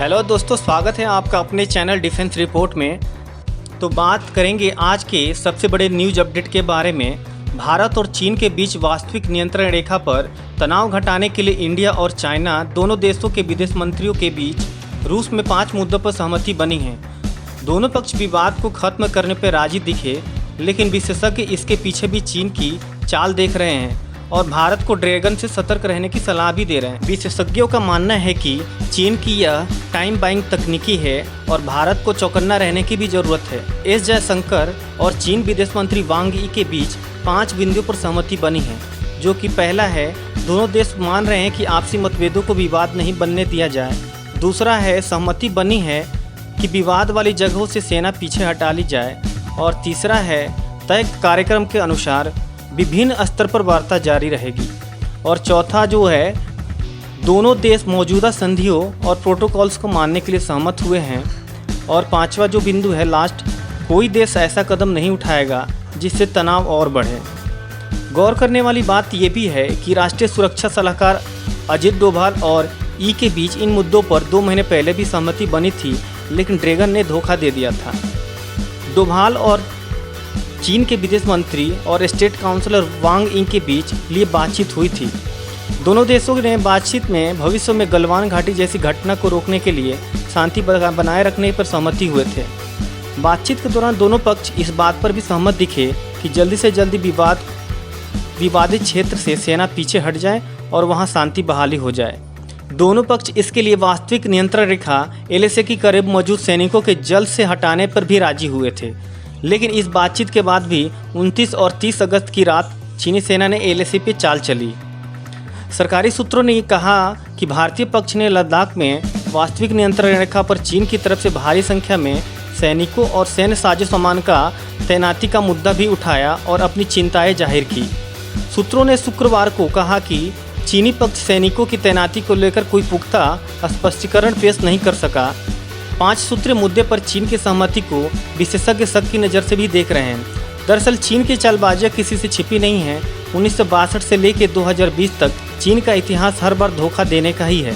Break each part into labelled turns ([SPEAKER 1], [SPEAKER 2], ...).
[SPEAKER 1] Hello दोस्तों, स्वागत है आपका अपने चैनल डिफेंस रिपोर्ट में। तो बात करेंगे आज के सबसे बड़े न्यूज अपडेट के बारे में। भारत और चीन के बीच वास्तविक नियंत्रण रेखा पर तनाव घटाने के लिए इंडिया और चाइना दोनों देशों के विदेश मंत्रियों के बीच रूस में 5 मुद्दों पर सहमति बनी है। दोनों पक्ष विवाद को खत्म करने पर राजी दिखे, लेकिन विशेषज्ञ इसके पीछे भी चीन की चाल देख रहे हैं और भारत को ड्रैगन से सतर्क रहने की सलाह भी दे रहे हैं। विशेषज्ञों का मानना है कि चीन की यह टाइम बाइंग तकनीकी है और भारत को चौकन्ना रहने की भी जरूरत है। एस जयशंकर और चीन विदेश मंत्री वांग यी के बीच 5 बिंदुओं पर सहमति बनी है, जो कि पहला है, दोनों देश मान रहे हैं कि आपसी मतभेदों को विवाद नहीं बनने दिया जाए। दूसरा है, सहमति बनी है कि विवाद वाली जगहों से सेना पीछे हटा ली जाए। और तीसरा है, तय कार्यक्रम के अनुसार विभिन्न स्तर पर वार्ता जारी रहेगी। और चौथा जो है, दोनों देश मौजूदा संधियों और प्रोटोकॉल्स को मानने के लिए सहमत हुए हैं। और पांचवा जो बिंदु है लास्ट, कोई देश ऐसा कदम नहीं उठाएगा जिससे तनाव और बढ़े। गौर करने वाली बात ये भी है कि राष्ट्रीय सुरक्षा सलाहकार अजित डोभाल और ई के बीच इन मुद्दों पर 2 महीने पहले भी सहमति बनी थी, लेकिन ड्रैगन ने धोखा दे दिया था। डोभाल और चीन के विदेश मंत्री और स्टेट काउंसलर वांग यी के बीच लिए बातचीत हुई थी। दोनों देशों ने बातचीत में भविष्य में गलवान घाटी जैसी घटना को रोकने के लिए शांति बनाए रखने पर सहमति हुए थे। बातचीत के दौरान दोनों पक्ष इस बात पर भी सहमत दिखे कि जल्दी से जल्दी विवादित क्षेत्र से सेना पीछे हट जाए और वहां शांति बहाली हो जाए। दोनों पक्ष इसके लिए वास्तविक नियंत्रण रेखा LAC के करीब मौजूद सैनिकों के जल्द से हटाने पर भी राजी हुए थे। लेकिन इस बातचीत के बाद भी 29 और 30 अगस्त की रात चीनी सेना ने LAC पे चाल चली। सरकारी सूत्रों ने कहा कि भारतीय पक्ष ने लद्दाख में वास्तविक नियंत्रण रेखा पर चीन की तरफ से भारी संख्या में सैनिकों और सैन्य साजो सामान का तैनाती का मुद्दा भी उठाया और अपनी चिंताएं जाहिर की। सूत्रों ने शुक्रवार को कहा कि चीनी पक्ष सैनिकों की तैनाती को लेकर कोई पुख्ता स्पष्टीकरण पेश नहीं कर सका। 5 सूत्रीय मुद्दे पर चीन की सहमति को विशेषज्ञ शक की नज़र से भी देख रहे हैं। दरअसल चीन की चालबाजियां किसी से छिपी नहीं है। 1962 से लेकर 2020 तक चीन का इतिहास हर बार धोखा देने का ही है।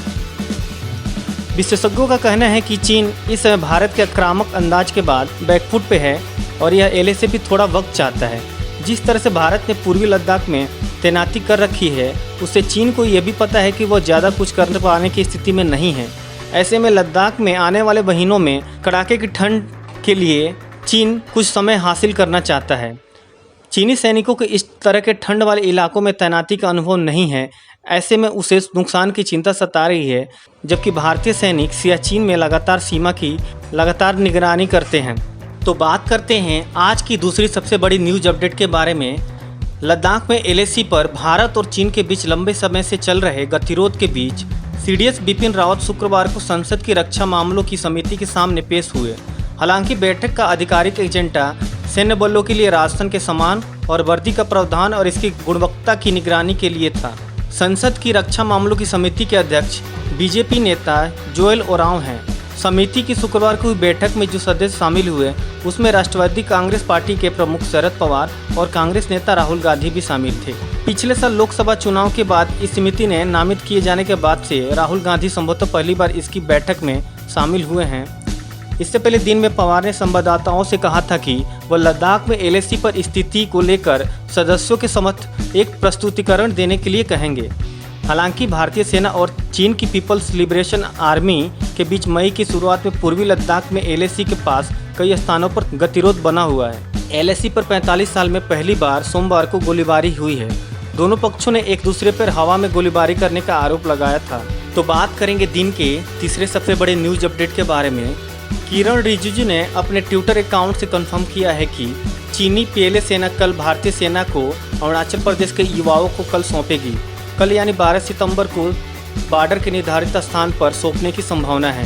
[SPEAKER 1] विशेषज्ञों का कहना है कि चीन इस समय भारत के आक्रामक अंदाज के बाद बैकफुट पे है और यह LAC भी थोड़ा वक्त चाहता है। जिस तरह से भारत ने पूर्वी लद्दाख में तैनाती कर रखी है, उससे चीन को यह भी पता है कि वह ज़्यादा कुछ कर पाने की स्थिति में नहीं है। ऐसे में लद्दाख में आने वाले महीनों में कड़ाके की ठंड के लिए चीन कुछ समय हासिल करना चाहता है। चीनी सैनिकों को इस तरह के ठंड वाले इलाकों में तैनाती का अनुभव नहीं है। ऐसे में उसे नुकसान की चिंता सता रही है, जबकि भारतीय सैनिक सियाचिन में लगातार सीमा की निगरानी करते हैं। तो बात करते हैं आज की दूसरी सबसे बड़ी न्यूज अपडेट के बारे में। लद्दाख में LAC पर भारत और चीन के बीच लंबे समय से चल रहे गतिरोध के बीच CDS बिपिन रावत शुक्रवार को संसद की रक्षा मामलों की समिति के सामने पेश हुए। हालांकि बैठक का आधिकारिक एजेंडा सैन्य बलों के लिए राशन के सामान और वर्दी का प्रावधान और इसकी गुणवत्ता की निगरानी के लिए था। संसद की रक्षा मामलों की समिति के अध्यक्ष BJP नेता जोएल ओरांव हैं। समिति की शुक्रवार को हुई बैठक में जो सदस्य शामिल हुए, उसमें राष्ट्रवादी कांग्रेस पार्टी के प्रमुख शरद पवार और कांग्रेस नेता राहुल गांधी भी शामिल थे। पिछले साल लोकसभा चुनाव के बाद इस समिति ने नामित किए जाने के बाद से राहुल गांधी संभवतः पहली बार इसकी बैठक में शामिल हुए हैं। इससे पहले दिन में पवार ने संवाददाताओं से कहा था कि वह लद्दाख में LAC पर स्थिति को लेकर सदस्यों के समक्ष एक प्रस्तुतिकरण देने के लिए कहेंगे। हालांकि भारतीय सेना और चीन की पीपल्स लिबरेशन आर्मी के बीच मई की शुरुआत में पूर्वी लद्दाख में LAC के पास कई स्थानों पर गतिरोध बना हुआ है। LAC पर 45 साल में पहली बार सोमवार को गोलीबारी हुई है। दोनों पक्षों ने एक दूसरे पर हवा में गोलीबारी करने का आरोप लगाया था। तो बात करेंगे दिन के तीसरे सबसे बड़े न्यूज अपडेट के बारे में। किरण रिजिजू ने अपने ट्विटर अकाउंट से कंफर्म किया है कि चीनी पहले सेना कल भारतीय सेना को अरुणाचल प्रदेश के युवाओं को कल सौंपेगी। कल यानी 12 सितंबर को बॉर्डर के निर्धारित स्थान पर सौंपने की संभावना है।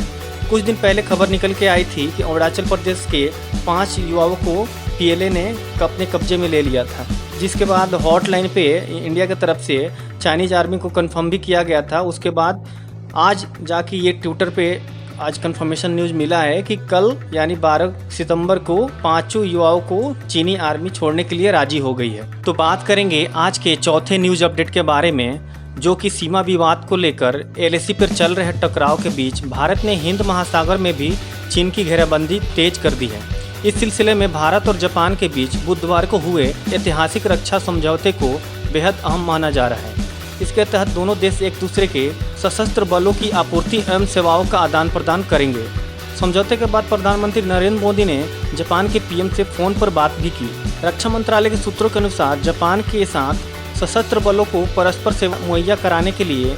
[SPEAKER 1] कुछ दिन पहले खबर निकल के आई थी कि अरुणाचल प्रदेश के 5 युवाओं को PLA ने अपने कब्जे में ले लिया था, जिसके बाद हॉटलाइन पे इंडिया की तरफ से चाइनीज आर्मी को कंफर्म भी किया गया था। उसके बाद आज जाके ये ट्विटर पे आज कंफर्मेशन न्यूज़ मिला है कि कल यानी 12 सितंबर को 5 युवाओं को चीनी आर्मी छोड़ने के लिए राजी हो गई है। तो बात करेंगे आज के चौथे न्यूज़ अपडेट के बारे में। जो कि सीमा विवाद को लेकर एलएसी पर चल रहे टकराव के बीच भारत ने हिंद महासागर में भी चीन की घेराबंदी तेज कर दी है। इस सिलसिले में भारत और जापान के बीच बुधवार को हुए ऐतिहासिक रक्षा समझौते को बेहद अहम माना जा रहा है। इसके तहत दोनों देश एक दूसरे के सशस्त्र बलों की आपूर्ति एवं सेवाओं का आदान प्रदान करेंगे। समझौते के बाद प्रधानमंत्री नरेंद्र मोदी ने जापान के पीएम से फोन पर बात भी की। रक्षा मंत्रालय के सूत्रों के अनुसार जापान के साथ सशस्त्र बलों को परस्पर सेवा मुहैया कराने के लिए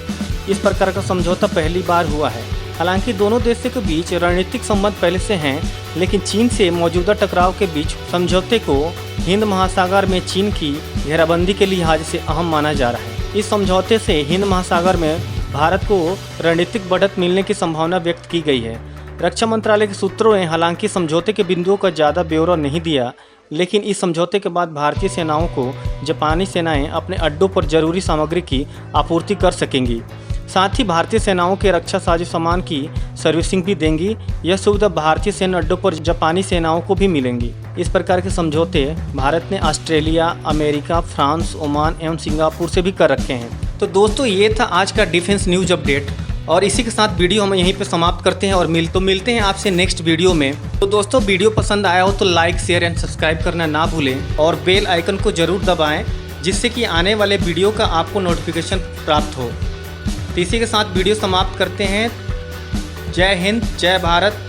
[SPEAKER 1] इस प्रकार का समझौता पहली बार हुआ है। हालांकि दोनों देशों के बीच रणनीतिक संबंध पहले से हैं, लेकिन चीन से मौजूदा टकराव के बीच समझौते को हिंद महासागर में चीन की घेराबंदी के लिहाज से अहम माना जा रहा है। इस समझौते से हिंद महासागर में भारत को रणनीतिक बढ़त मिलने की संभावना व्यक्त की गई है। रक्षा मंत्रालय के सूत्रों ने हालांकि समझौते के बिंदुओं का ज़्यादा ब्यौरा नहीं दिया, लेकिन इस समझौते के बाद भारतीय सेनाओं को जापानी सेनाएं अपने अड्डों पर जरूरी सामग्री की आपूर्ति कर सकेंगी। साथ ही भारतीय सेनाओं के रक्षा साजो सामान की सर्विसिंग भी देंगी। यह सुविधा भारतीय सैन्य अड्डों पर जापानी सेनाओं को भी मिलेंगी। इस प्रकार के समझौते भारत ने ऑस्ट्रेलिया, अमेरिका, फ्रांस, ओमान एवं सिंगापुर से भी कर रखे हैं। तो दोस्तों, ये था आज का डिफेंस न्यूज अपडेट और इसी के साथ वीडियो हम यहीं पे समाप्त करते हैं और मिलते हैं आपसे नेक्स्ट वीडियो में। तो दोस्तों, वीडियो पसंद आया हो तो लाइक, शेयर एंड सब्सक्राइब करना ना भूलें और बेल आइकन को ज़रूर दबाएं, जिससे कि आने वाले वीडियो का आपको नोटिफिकेशन प्राप्त हो। तो इसी के साथ वीडियो समाप्त करते हैं। जय हिंद, जय भारत,